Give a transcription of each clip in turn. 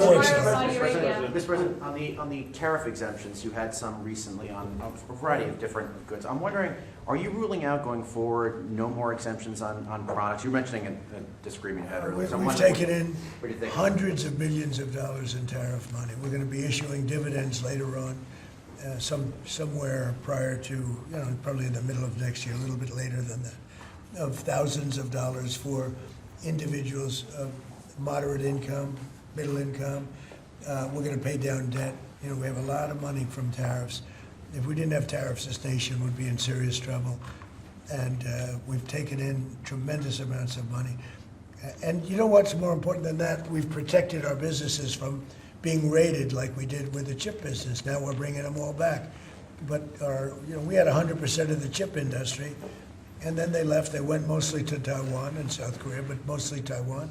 tomorrow, so. Saudi Arabia. Mr. President, on the tariff exemptions, you had some recently on a variety of different goods. I'm wondering, are you ruling out going forward no more exemptions on products? You were mentioning a disagreement you had earlier. So I'm We've wondering, taken in what do you think? hundreds of millions of dollars in tariff money. We're going to be issuing dividends later on, somewhere prior to, probably in the middle of next year, a little bit later than that, of thousands of dollars for individuals of moderate income, middle income. We're going to pay down debt. We have a lot of money from tariffs. If we didn't have tariffs, this nation would be in serious trouble. And we've taken in tremendous amounts of money. And you know what's more important than that? We've protected our businesses from being raided like we did with the chip business. Now we're bringing them all back. But we had 100% of the chip industry, and then they left. They went mostly to Taiwan and South Korea, but mostly Taiwan.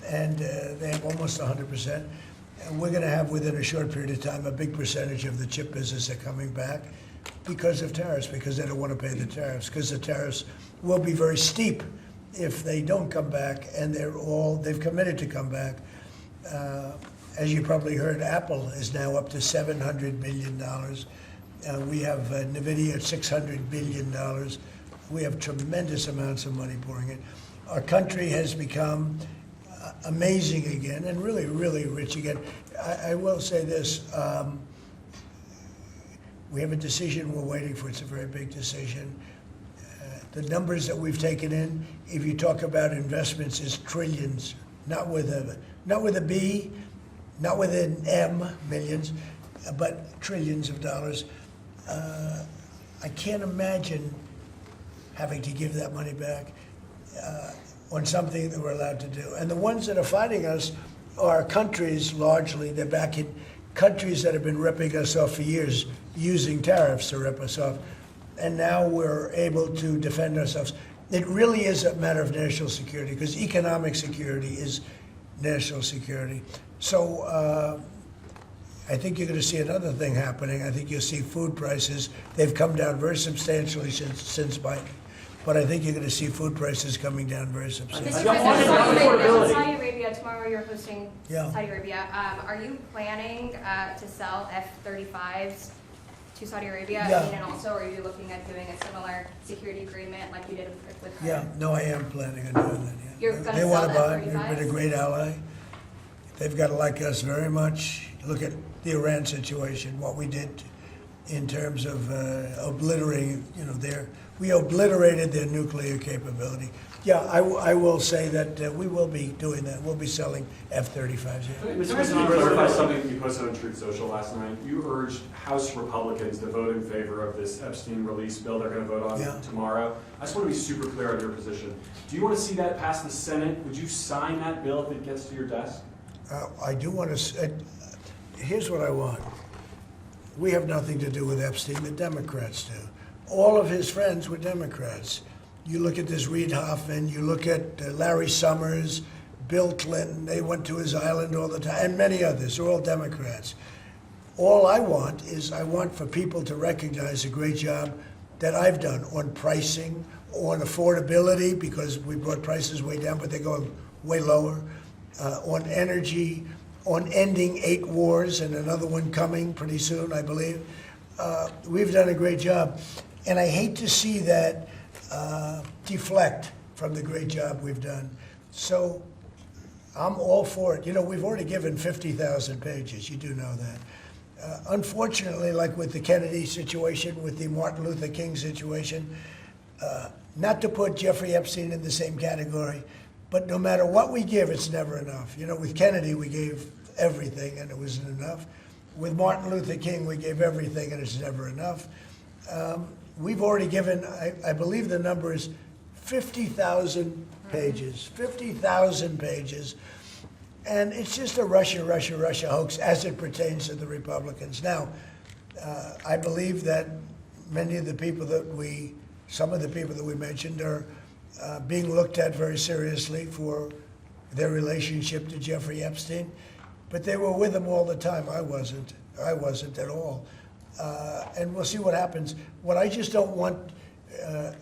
And they have almost 100%. And we're going to have, within a short period of time, a big percentage of the chip business are coming back because of tariffs, because they don't want to pay the tariffs, because the tariffs will be very steep if they don't come back, and they've committed to come back. As you probably heard, Apple is now up to $700 billion. We have NVIDIA at $600 billion. We have tremendous amounts of money pouring in. Our country has become amazing again and really, really rich again. I will say this. We have a decision we're waiting for. It's a very big decision. The numbers that we've taken in, if you talk about investments, is trillions, not with a B, not with an M, millions, but trillions of dollars. I can't imagine having to give that money back on something that we're allowed to do. And the ones that are fighting us are countries, largely. They're back in countries that have been ripping us off for years, using tariffs to rip us off. And now we're able to defend ourselves. It really is a matter of national security, because economic security is national security. So I think you're going to see another thing happening. I think you'll see food prices. They've come down very substantially since Biden. But I think you're going to see food prices coming down very substantially. Mr. President, Saudi Arabia, tomorrow you're hosting Yeah. Saudi Arabia. Are you planning to sell F-35s to Saudi Arabia? Yeah. And also, are you looking at doing a similar security agreement like you did with Yeah, no, I am planning on doing that, yeah. You're gonna They sell want to the buy. F-35s? They've been a great ally. They've got to like us very much. Look at the Iran situation, what we did in terms of obliterating, we obliterated their nuclear capability. Yeah, I will say that we will be doing that. We'll be selling F-35s. Yeah. Mr. President, to clarify something you posted on Truth Social last night. You urged House Republicans to vote in favor of this Epstein release bill they're going to vote on tomorrow. I just want to be super clear on your position. Do you want to see that pass the Senate? Would you sign that bill if it gets to your desk? I do want to. Here's what I want. We have nothing to do with Epstein. The Democrats do. All of his friends were Democrats. You look at this Reid Hoffman, you look at Larry Summers, Bill Clinton, they went to his island all the time, and many others. They're all Democrats. All I want for people to recognize the great job that I've done on pricing, on affordability, because we brought prices way down, but they're going way lower, on energy, on ending 8 wars, and another one coming pretty soon, I believe. We've done a great job. And I hate to see that deflect from the great job we've done. So I'm all for it. We've already given 50,000 pages. You do know that. Unfortunately, like with the Kennedy situation, with the Martin Luther King situation, not to put Jeffrey Epstein in the same category, but no matter what we give, it's never enough. With Kennedy, we gave everything, and it wasn't enough. With Martin Luther King, we gave everything, and it's never enough. We've already given, I believe the number is 50,000 pages, 50,000 pages. And it's just a Russia hoax as it pertains to the Republicans. Now, I believe that some of the people that we mentioned are being looked at very seriously for their relationship to Jeffrey Epstein. But they were with him all the time. I wasn't at all. And we'll see what happens. What I just don't want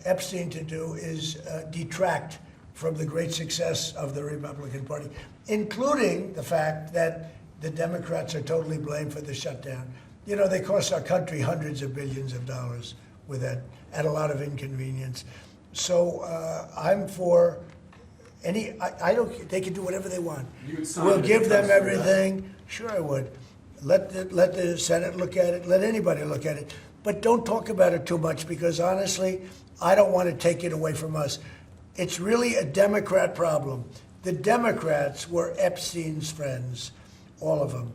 Epstein to do is detract from the great success of the Republican Party, including the fact that the Democrats are totally blamed for the shutdown. You know, they cost our country hundreds of billions of dollars with that, at a lot of inconvenience. So I'm for I don't, they can do whatever they want. You would sign We'll it if give it them comes to that? everything. Sure I would. Let the Senate look at it, let anybody look at it. But don't talk about it too much, because honestly, I don't want to take it away from us. It's really a Democrat problem. The Democrats were Epstein's friends, all of them.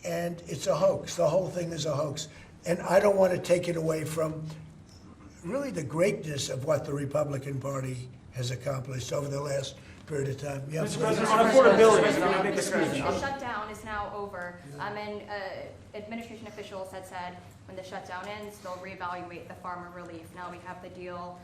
And it's a hoax. The whole thing is a hoax. And I don't want to take it away from really the greatness of what the Republican Party has accomplished over the last period of time. Yeah, Mr. please. President, on affordability, Mr. President, I'll make this The question. shutdown is now over, and administration officials had said when the shutdown ends, they'll reevaluate the farmer relief. Now we have the deal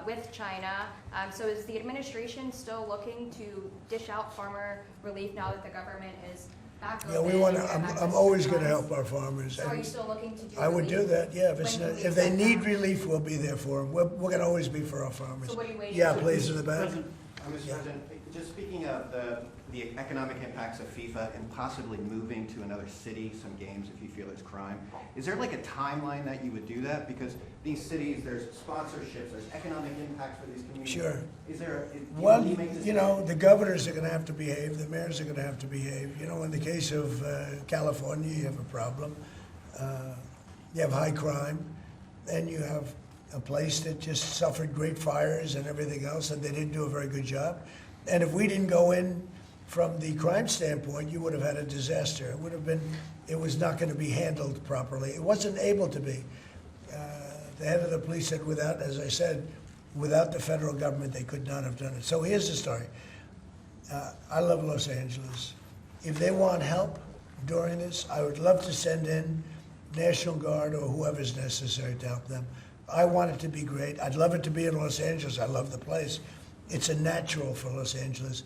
with China. So is the administration still looking to dish out farmer relief now that the government is back open? Yeah, we want to, and we have access I'm always going to funds? help our farmers. So are you still looking to do I would do relief? that, yeah. If it's When not, can we if they expect need that? relief, we'll be there for them. We're going to always be for our farmers. So what are you waiting Yeah, for? please, in the back. Mr. President, just speaking of the economic impacts of FIFA and possibly moving to another city, some games if you feel there's crime, is there like a timeline that you would do that? Because these cities, there's sponsorships, there's economic impacts for these communities. Sure. Is there, Well, do you make this? you know, the governors are going to have to behave, the mayors are going to have to behave. You know, in the case of California, you have a problem. You have high crime, and you have a place that just suffered great fires and everything else, and they didn't do a very good job. And if we didn't go in from the crime standpoint, you would have had a disaster. It would have been, it was not going to be handled properly. It wasn't able to be. The head of the police said without, as I said, without the federal government, they could not have done it. So here's the story. I love Los Angeles. If they want help during this, I would love to send in National Guard or whoever's necessary to help them. I want it to be great. I'd love it to be in Los Angeles. I love the place. It's a natural for Los Angeles.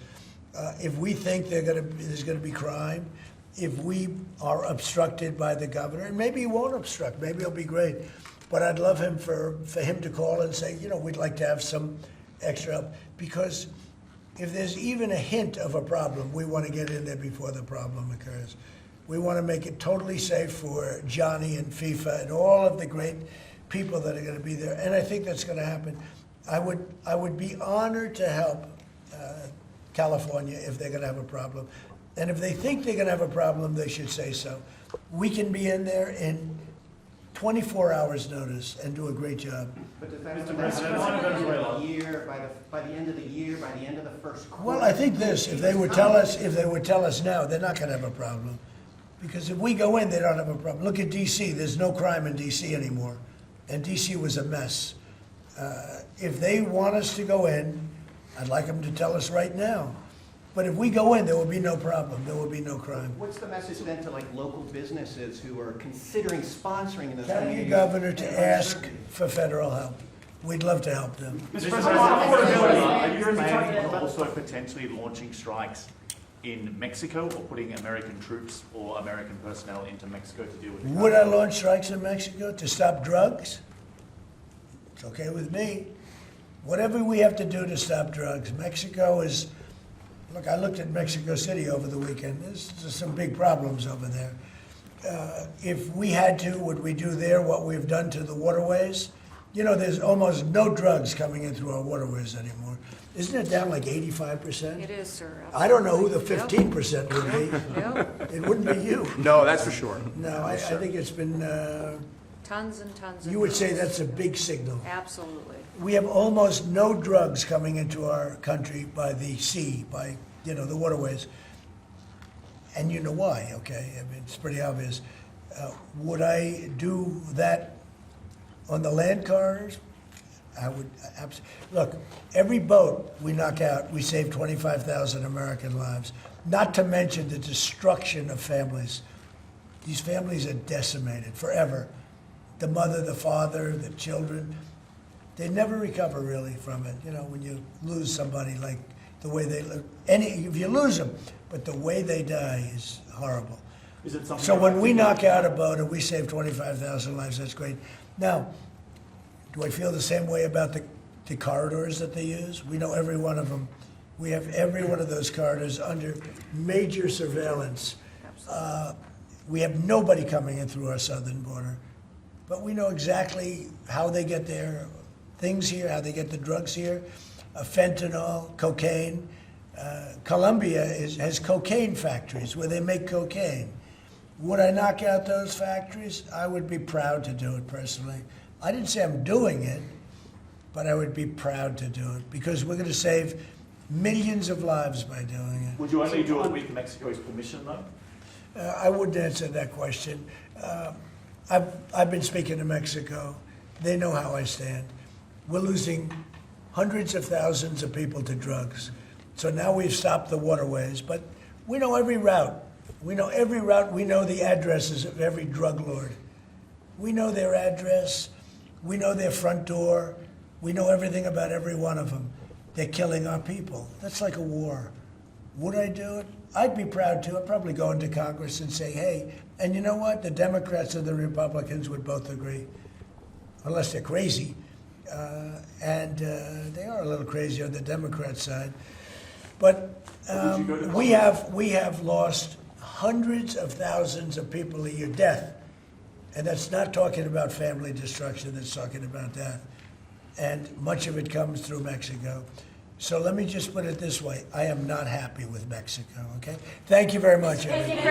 If we think there's going to be crime, if we are obstructed by the governor, and maybe he won't obstruct, maybe it'll be great. But I'd love him for him to call and say, you know, we'd like to have some extra help. Because if there's even a hint of a problem, we want to get in there before the problem occurs. We want to make it totally safe for Johnny and FIFA and all of the great people that are going to be there. And I think that's going to happen. I would be honored to help California if they're going to have a problem. And if they think they're going to have a problem, they should say so. We can be in there in 24 hours notice and do a great job. But does that Mr. mean President, by on the end of Venezuela. the year, by the end of the year, by the end of the first quarter? Well, I think this, if they would tell us now, they're not going to have a problem. Because if we go in, they don't have a problem. Look at D.C., there's no crime in D.C. anymore. And D.C. was a mess. If they want us to go in, I'd like them to tell us right now. But if we go in, there will be no problem. There will be no crime. What's the message then to like local businesses who are considering sponsoring this? Tell your governor to ask for federal help. We'd love to help them. Mr. President, on affordability, are you going to be planning talking on also potentially launching strikes in Mexico or putting American troops or American personnel into Mexico to deal with? Would I launch strikes in Mexico to stop drugs? It's okay with me. Whatever we have to do to stop drugs. Mexico is, look, I looked at Mexico City over the weekend. There's some big problems over there. If we had to, would we do there what we've done to the waterways? You know, there's almost no drugs coming in through our waterways anymore. Isn't it down like 85%? It is, sir. I don't know who the Absolutely. 15% would be. Yep. It wouldn't be you. No, that's for sure. No, I think it's been, Tons and tons of you would say drugs. that's a big signal. Absolutely. We have almost no drugs coming into our country by the sea, by, you know, the waterways. And you know why, okay? I mean, it's pretty obvious. Would I do that on the land corridors? I would, look, every boat we knock out, we save 25,000 American lives. Not to mention the destruction of families. These families are decimated forever. The mother, the father, the children, they never recover really from it. You know, when you lose somebody like the way they live, if you lose them, but the way they die is horrible. Is it something? So when we knock out a boat and we save 25,000 lives, that's great. Now, do I feel the same way about the corridors that they use? We know every one of them. We have every one of those corridors under major surveillance. We have nobody coming in through our southern border, but we know exactly how they get their things here, how they get the drugs here, fentanyl, cocaine. Colombia has cocaine factories where they make cocaine. Would I knock out those factories? I would be proud to do it personally. I didn't say I'm doing it, but I would be proud to do it because we're going to save millions of lives by doing it. Would you only do it with Mexico's permission, though? I wouldn't answer that question. I've been speaking to Mexico. They know how I stand. We're losing hundreds of thousands of people to drugs. So now we've stopped the waterways, but we know every route. We know every route. We know the addresses of every drug lord. We know their address. We know their front door. We know everything about every one of them. They're killing our people. That's like a war. Would I do it? I'd be proud to. I'd probably go into Congress and say, hey, and you know what? The Democrats and the Republicans would both agree, unless they're crazy. And they are a little crazy on the Democrat side. But we have lost hundreds of thousands of people a year, death. And that's not talking about family destruction, that's talking about death. And much of it comes through Mexico. So let me just put it this way. I am not happy with Mexico, okay? Thank you very much, everybody.